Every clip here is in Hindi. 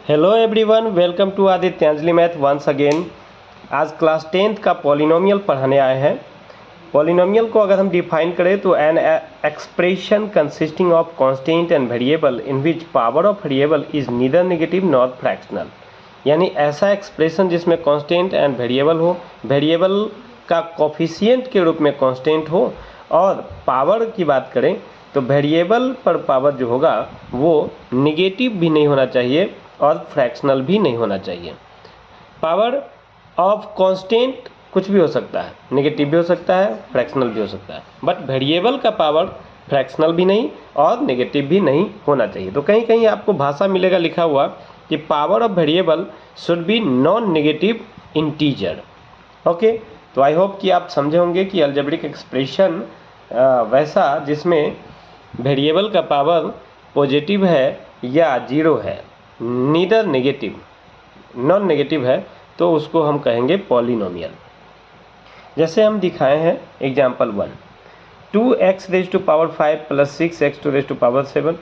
Hello everyone, welcome to Adityanjali math once again. आज क्लास 10th का पॉलिनोमियल पढ़ाने आए हैं। पॉलिनोमियल को अगर हम डिफाइन करें तो an expression consisting of constant and variable in which power of variable is neither negative not fractional. यानी ऐसा एक्सप्रेशन जिसमें कांस्टेंट एंड वेरिएबल हो, वेरिएबल का कोफिशिएंट के रूप में कांस्टेंट हो, और पावर की बात करें तो वेरिएबल पर पावर जो होगा वो निगेटिव भी नहीं होना चाहिए और फ्रैक्शनल भी नहीं होना चाहिए। पावर ऑफ कांस्टेंट कुछ भी हो सकता है, नेगेटिव भी हो सकता है, फ्रैक्शनल भी हो सकता है, बट वेरिएबल का पावर फ्रैक्शनल भी नहीं और नेगेटिव भी नहीं होना चाहिए। तो कहीं कहीं आपको भाषा मिलेगा लिखा हुआ कि power of variable should be non negative integer. Okay, तो आई होप कि आप समझे होंगे कि अलजेब्रिक एक्सप्रेशन वैसा जिसमें वेरिएबल का पावर पॉजिटिव है या जीरो है, नीदर नेगेटिव नॉन नेगेटिव है, तो उसको हम कहेंगे पॉलिनोमियल। जैसे हम दिखाए हैं example 1, 2x raise to power 5 plus 6x to raise to power 7,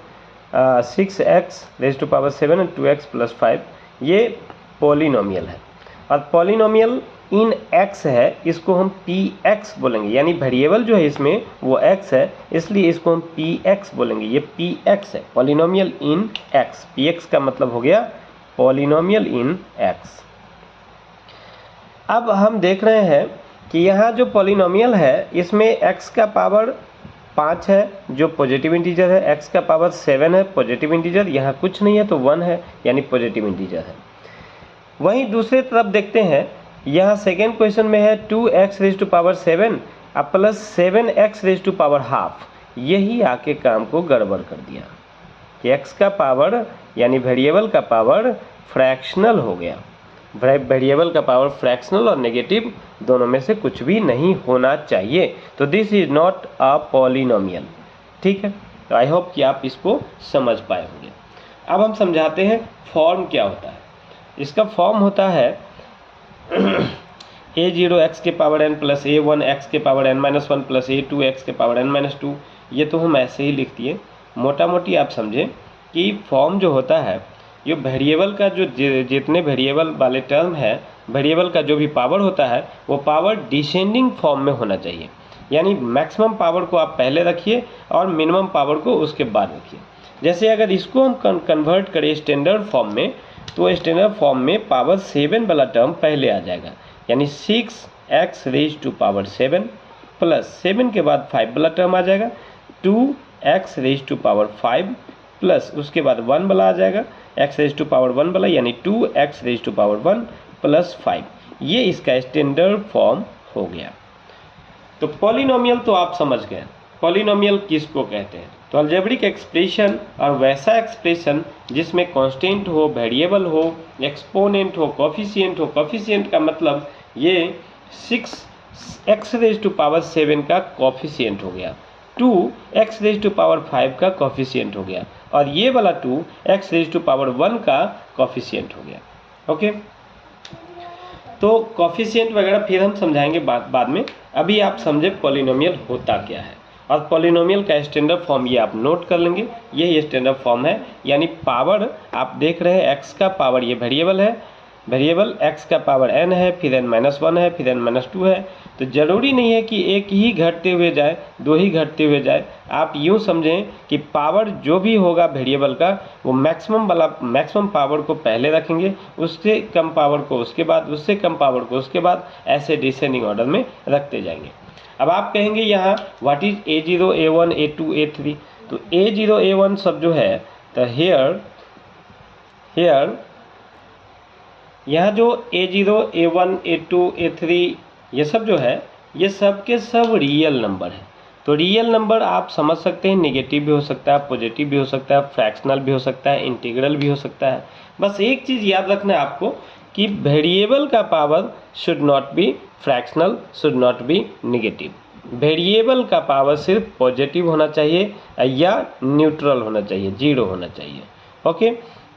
6x raise to power 7 and 2x plus 5, ये पॉलिनोमियल है। और पॉलिनोमियल इन x है, इसको हम px बोलेंगे, यानी वेरिएबल जो है इसमें वो x है, इसलिए इसको हम px बोलेंगे। ये px है, पॉलिनोमियल इन x। px का मतलब हो गया पॉलिनोमियल इन x। अब हम देख रहे हैं कि यहाँ जो पॉलिनोमियल है इसमें x का पावर 5 है जो पॉजिटिव इंटीजर है, x का पावर 7 है पॉजिटिव इंटीजर, यहाँ कुछ नहीं है तो 1 है यानी पॉजिटिव इंटीजर है। वहीं दूसरी तरफ देखते हैं, यहाँ सेकेंड क्वेश्चन में है 2x रेज टू पावर 7 अब plus 7x raise to power half. यही आके काम को गड़बड़ कर दिया कि x का पावर यानी वेरिएबल का पावर फ्रैक्शनल हो गया। वेरिएबल का पावर फ्रैक्शनल और नेगेटिव दोनों में से कुछ भी नहीं होना चाहिए, तो this is not a polynomial. ठीक है, तो आई होप कि आप इसको समझ पाए होंगे। अब हम समझाते हैं फॉर्म क्या होता है। इसका फॉर्म होता है a0 x के power n plus a1 x के power n-1 plus a2 x के पावर n-2। ये तो हम ऐसे ही लिख दिए, मोटा मोटी आप समझें कि फॉर्म जो होता है ये वेरिएबल का जो जितने वेरिएबल वाले टर्म है, वेरिएबल का जो भी पावर होता है वो पावर डिसेंडिंग फॉर्म में होना चाहिए। यानी मैक्सिमम पावर को आप पहले रखिए और मिनिमम पावर को उसके बाद रखिए। जैसे अगर इसको हम कन्वर्ट करें स्टैंडर्ड फॉर्म में, तो स्टैंडर्ड फॉर्म में पावर 7 वाला टर्म पहले आ जाएगा, यानी 6x raise to power 7 plus 7 के बाद 5 वाला टर्म आ जाएगा, 2x raise to power 5 plus उसके बाद 1 वाला आ जाएगा, x रेज टू पावर 1 वाला, यानी 2x raise to power 1 plus 5। ये इसका स्टैंडर्ड फॉर्म हो गया। तो पॉलिनोमियल तो आप समझ गए, पॉलिनोमियल किसको कहते हैं। तो अलजेब्रिक एक्सप्रेशन और वैसा एक्सप्रेशन जिसमें कांस्टेंट हो, वेरिएबल हो, एक्सपोनेंट हो, कोफिशिएंट हो। कोफिशिएंट का मतलब ये 6x रेज टू पावर 7 का कोफिशिएंट हो गया, 2x रेज टू पावर 5 का कोफिशिएंट हो गया, और ये वाला 2x रेज टू पावर 1 का कोफिशिएंट हो गया। ओके, तो कोफिशिएंट वगैरह फिर हम समझाएंगे बाद में। अभी आप समझे पॉलिनोमियल होता क्या है, और पॉलिनोमियल का स्टैंडर्ड फॉर्म ये आप नोट कर लेंगे। यही स्टैंडर्ड फॉर्म है, यानी पावर आप देख रहे हैं x का पावर, ये वेरिएबल है, वेरिएबल x का पावर n है, फिर n-1 है, फिर n-2 है। तो ज़रूरी नहीं है कि एक ही घटते हुए जाए, दो ही घटते हुए जाए। आप यूँ समझें कि पावर जो भी होगा वेरिएबल का वो मैक्सिमम पावर को पहले रखेंगे, उससे कम पावर को उसके बाद, उससे कम पावर को उसके बाद, ऐसे डिसेंडिंग ऑर्डर में रखते जाएंगे। अब आप कहेंगे यहाँ what is a0 a1 a2 a3। तो a0 a1 सब जो है, तो हेयर यहाँ जो a0 a1 a2 a3 ये सब जो है, ये सब के सब रियल नंबर है। तो रियल नंबर आप समझ सकते हैं, नेगेटिव भी हो सकता है, पॉजिटिव भी हो सकता है, फ्रैक्शनल भी हो सकता है, इंटीग्रल भी हो सकता है। बस एक चीज़ याद रखना है आपको कि वेरिएबल का power should not be fractional, should not be negative. Variable का पावर सिर्फ पॉजिटिव होना चाहिए या न्यूट्रल होना चाहिए, जीरो होना चाहिए। ओके,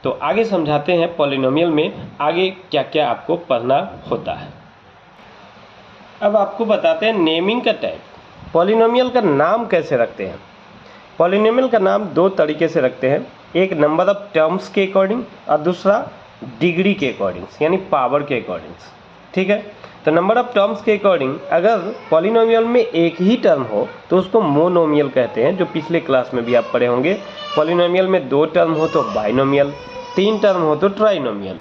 तो आगे समझाते हैं पॉलिनोमियल में आगे क्या क्या आपको पढ़ना होता है। अब आपको बताते हैं नेमिंग का टाइप, पॉलिनोमियल का नाम कैसे रखते हैं। पॉलिनोमियल का नाम दो तरीके से रखते हैं, एक नंबर ऑफ टर्म्स के अकॉर्डिंग और दूसरा डिग्री के अकॉर्डिंग्स यानी पावर के अकॉर्डिंग्स, ठीक है। तो नंबर ऑफ टर्म्स के अकॉर्डिंग अगर पॉलिनोमियल में एक ही टर्म हो तो उसको मोनोमियल कहते हैं, जो पिछले क्लास में भी आप पढ़े होंगे। पॉलिनोमियल में 2 टर्म हो तो बाइनोमियल, 3 टर्म हो तो ट्राइनोमियल।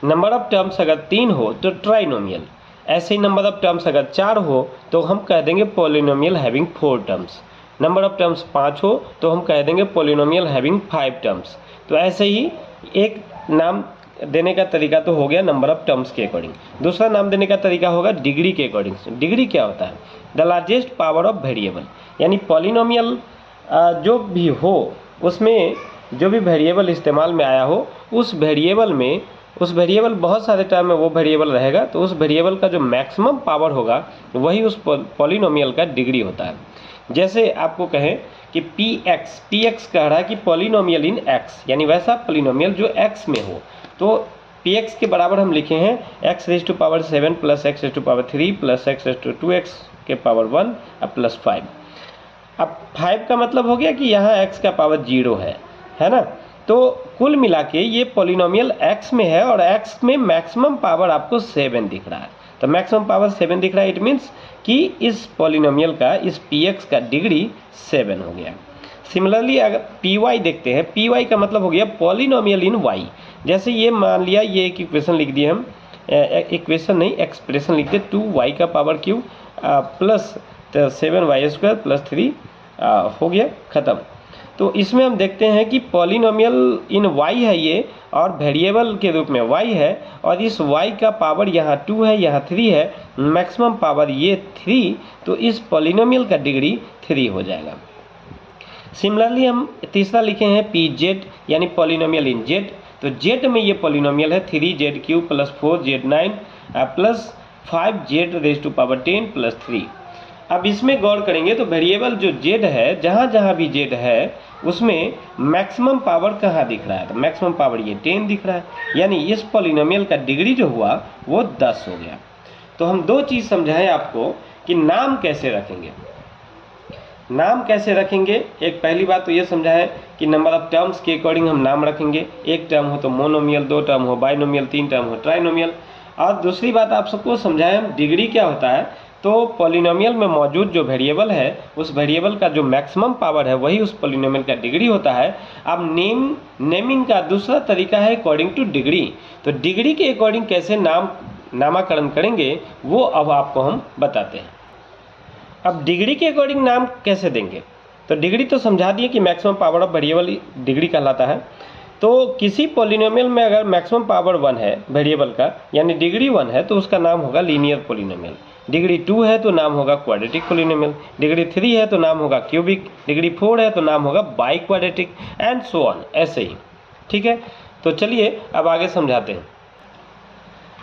नंबर ऑफ टर्म्स अगर 3 हो तो ट्राइनोमियल। ऐसे ही नंबर ऑफ टर्म्स अगर 4 हो तो हम कह देंगे polynomial having 4 terms. Number of terms 5 हो तो हम कह देंगे पॉलिनोमियल हैविंग 5 टर्म्स। तो ऐसे ही एक नाम देने का तरीका तो हो गया नंबर ऑफ टर्म्स के अकॉर्डिंग। दूसरा नाम देने का तरीका होगा डिग्री के अकॉर्डिंग। डिग्री क्या होता है? The largest power of variable, यानी पॉलिनोमियल जो भी हो उसमें जो भी वेरिएबल इस्तेमाल में आया हो उस वेरिएबल बहुत सारे टर्म में वो वेरिएबल रहेगा, तो उस वेरिएबल का जो मैक्सिमम पावर होगा वही उस पॉलिनोमियल का डिग्री होता है। जैसे आपको कहें कि Tx कह रहा है कि पॉलिनोमियल इन x, यानी वैसा पॉलिनोमियल जो x में हो, तो Px के बराबर हम लिखे हैं x⁻7 + x⁻3 + x⁻2x के पावर 1 अब प्लस 5। अब 5 का मतलब हो गया कि यहाँ x का पावर 0 है ना। तो कुल मिला के ये पॉलिनोमियल x में है और x में मैक्सिमम पावर आपको 7 दिख रहा है। तो मैक्सिमम पावर 7 दिख रहा है, इट मीन्स कि इस पॉलिनोमियल का, इस Px का डिग्री 7 हो गया। सिमिलरली अगर Py देखते हैं, Py का मतलब हो गया पॉलिनोमियल इन y। जैसे ये मान लिया, ये एक इक्वेशन लिख दिए हम, इक्वेशन नहीं एक्सप्रेशन लिखते, 2y का पावर क्यूब प्लस 7y² + 3 हो गया ख़त्म। तो इसमें हम देखते हैं कि पॉलिनोमियल इन y है ये, और वेरिएबल के रूप में y है, और इस y का पावर यहाँ 2 है, यहाँ 3 है, मैक्सिमम पावर ये 3, तो इस पॉलिनोमियल का डिग्री 3 हो जाएगा। सिमिलरली हम तीसरा लिखे हैं pz, यानी पॉलिनोमियल इन z। तो z में ये पॉलिनोमियल है 3z³ + 4z9 + 5z⁻10 + 3। अब इसमें गौर करेंगे तो वेरिएबल जो z है, जहाँ जहाँ भी z है उसमें मैक्सिमम पावर कहाँ दिख रहा है? तो मैक्सिमम पावर ये 10 दिख रहा है, यानी इस पॉलिनोमियल का डिग्री जो हुआ वो 10 हो गया। तो हम 2 चीज़ समझाएं आपको कि नाम कैसे रखेंगे। एक पहली बात तो ये समझाएं कि नंबर ऑफ टर्म्स के अकॉर्डिंग हम नाम रखेंगे। एक टर्म हो तो मोनोमियल, 2 टर्म हो बाइनोमियल, 3 टर्म हो ट्राइनोमियल। और दूसरी बात आप सबको समझाएं हम डिग्री क्या होता है। तो पॉलिनोमियल में मौजूद जो वेरिएबल है उस वेरिएबल का जो मैक्सिमम पावर है वही उस पॉलिनोमियल का डिग्री होता है। अब नेमिंग का दूसरा तरीका है अकॉर्डिंग टू डिग्री। तो डिग्री के अकॉर्डिंग कैसे नामकरण करेंगे वो अब आपको हम बताते हैं। अब डिग्री के अकॉर्डिंग नाम कैसे देंगे? तो डिग्री तो समझा दिए कि maximum power of variable degree कहलाता है। तो किसी पॉलिनोमियल में अगर मैक्सिमम पावर 1 है वेरिएबल का, यानी डिग्री 1 है, तो उसका नाम होगा लीनियर पॉलिनोमियल। डिग्री 2 है तो नाम होगा क्वाड्रेटिक पॉलिनोमियल। डिग्री 3 है तो नाम होगा क्यूबिक। डिग्री 4 है तो नाम होगा by quadratic, and so on, ऐसे ही, ठीक है। तो चलिए अब आगे समझाते हैं।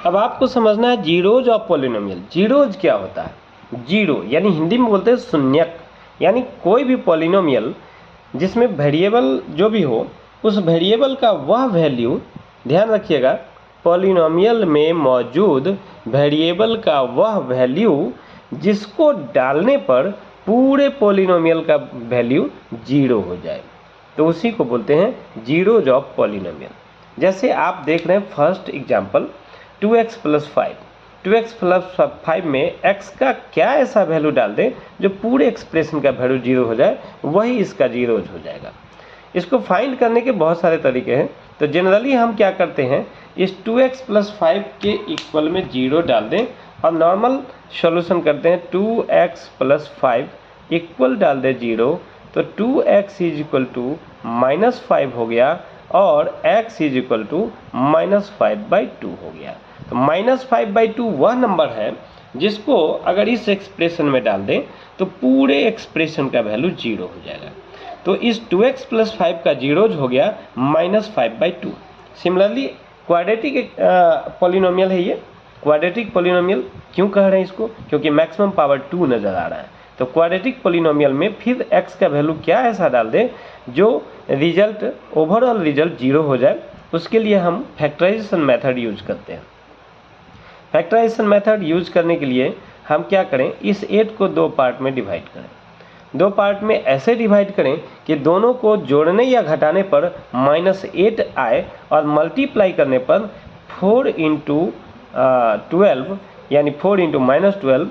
अब आपको समझना है जीरोज ऑफ पॉलिनोमियल। जीरोज क्या होता है? जीरो यानी हिंदी में बोलते हैं शून्यक, यानी कोई भी पॉलिनोमियल जिसमें वेरिएबल जो भी हो उस वेरिएबल का वह वैल्यू, ध्यान रखिएगा, पॉलिनोमियल में मौजूद वेरिएबल का वह वैल्यू जिसको डालने पर पूरे पॉलिनोमियल का वैल्यू 0 हो जाए, तो उसी को बोलते हैं जीरोज ऑफ पॉलिनोमियल। जैसे आप देख रहे हैं फर्स्ट एग्जांपल 2x + 5। 2x + 5 में x का क्या ऐसा वैल्यू डाल दें जो पूरे एक्सप्रेशन का वैल्यू 0 हो जाए, वही इसका जीरोज हो जाएगा। इसको फाइंड करने के बहुत सारे तरीके हैं। तो जनरली हम क्या करते हैं, इस 2x + 5 के इक्वल में 0 डाल दें और नॉर्मल सॉल्यूशन करते हैं। 2x + 5 इक्वल डाल दें 0, तो 2x = -5 हो गया और x = -5/2 हो गया। तो -5/2 वह नंबर है जिसको अगर इस एक्सप्रेशन में डाल दें तो पूरे एक्सप्रेशन का वैल्यू 0 हो जाएगा। तो इस 2x + 5 का जीरोज हो गया -5/2। सिमिलरली क्वाड्रेटिक पॉलिनोमियल है ये। क्वाड्रेटिक पॉलिनोमियल क्यों कह रहे हैं इसको? क्योंकि मैक्सिमम पावर 2 नज़र आ रहा है। तो क्वाड्रेटिक पॉलिनोमियल में फिर x का वैल्यू क्या ऐसा डाल दें जो रिजल्ट, ओवरऑल रिजल्ट 0 हो जाए। उसके लिए हम फैक्टराइजेशन मेथड यूज करते हैं। फैक्टराइजेशन मेथड यूज करने के लिए हम क्या करें, इस 8 को 2 पार्ट में डिवाइड करें। दो पार्ट में ऐसे डिवाइड करें कि दोनों को जोड़ने या घटाने पर -8 आए और मल्टीप्लाई करने पर 4 इंटू 12 यानी 4 इंटू -12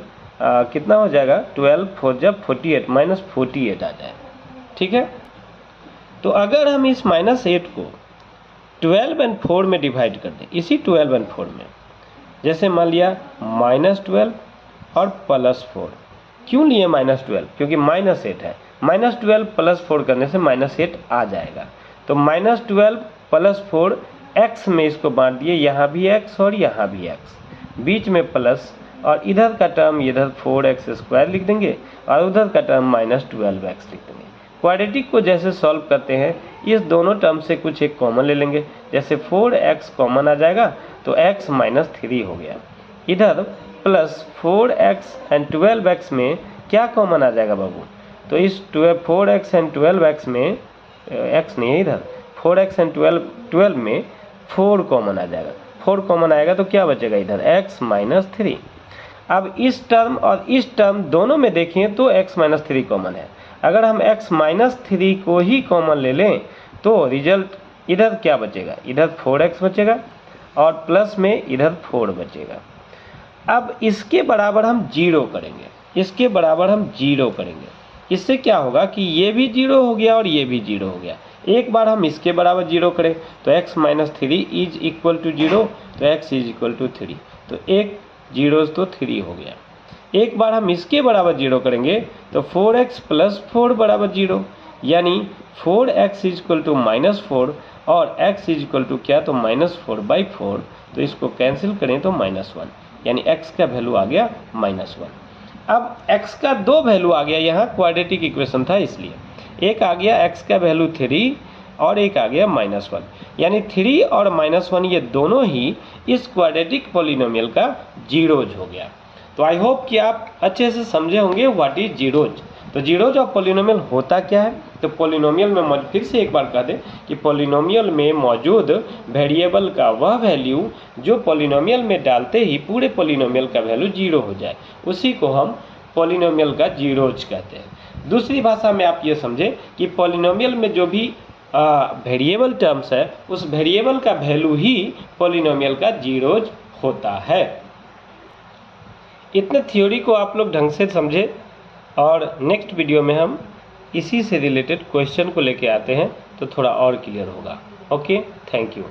कितना हो जाएगा, 12 4 जब 48 -48 आ जाए। ठीक है, तो अगर हम इस -8 को 12 और 4 में डिवाइड कर दें, इसी 12 और 4 में, जैसे मान लिया -12 और +4, क्यों लिए -12, क्योंकि -8 है, -12 + 4 करने से -8 आ जाएगा। तो -12 + 4 x में इसको बांट दिए, यहाँ भी x और यहाँ भी x, बीच में प्लस, और इधर का टर्म इधर 4x² लिख देंगे और उधर का टर्म -12x लिख देंगे। क्वाड्रेटिक को जैसे सॉल्व करते हैं, इस दोनों टर्म से कुछ एक कॉमन ले लेंगे, जैसे 4x कॉमन आ जाएगा तो x -3 हो गया। इधर प्लस 4x और 12x में क्या कॉमन आ जाएगा बाबू, तो इस 4x और 12x में x नहीं है, इधर 4x और 12 में 4 कॉमन आ जाएगा। 4 कॉमन आएगा तो क्या बचेगा, इधर x -3। अब इस टर्म और इस टर्म दोनों में देखें तो x -3 कॉमन है। अगर हम x -3 को ही कॉमन ले लें तो रिजल्ट इधर क्या बचेगा, इधर 4x बचेगा और प्लस में इधर 4 बचेगा। अब इसके बराबर हम 0 करेंगे, इसके बराबर हम 0 करेंगे। इससे क्या होगा कि ये भी 0 हो गया और ये भी 0 हो गया। एक बार हम इसके बराबर 0 करें तो x -3 इज इक्वल टू 0, तो x इज इक्वल टू 3, तो एक 0 तो 3 हो गया। एक बार हम इसके बराबर 0 करेंगे तो 4x + 4 बराबर 0, यानी 4x इज इक्वल टू -4 और x इज इक्वल टू क्या, तो -4/4, तो इसको कैंसिल करें तो -1, यानी x का वैल्यू आ गया -1। अब x का 2 वैल्यू आ गया, यहाँ क्वाड्रेटिक इक्वेशन था इसलिए, एक आ गया x का वैल्यू 3 और एक आ गया -1, यानी 3 और -1 ये दोनों ही इस क्वाड्रेटिक पॉलिनोमियल का जीरोज हो गया। तो आई होप कि आप अच्छे से समझे होंगे व्हाट इज जीरोज। तो जीरोज ऑफ पॉलिनोमियल होता क्या है, तो पॉलिनोमियल में फिर से एक बार कह दें कि पॉलिनोमियल में मौजूद वेरिएबल का वह वैल्यू जो पॉलिनोमियल में डालते ही पूरे पॉलिनोमियल का वैल्यू 0 हो जाए, उसी को हम पॉलिनोमियल का जीरोज कहते हैं। दूसरी भाषा में आप ये समझें कि पॉलिनोमियल में जो भी वेरिएबल टर्म्स है, उस वेरिएबल का वैल्यू ही पॉलिनोमियल का जीरोज होता है। इतने थ्योरी को आप लोग ढंग से समझे, और नेक्स्ट वीडियो में हम इसी से रिलेटेड क्वेश्चन को लेके आते हैं तो थोड़ा और क्लियर होगा। Okay, thank you.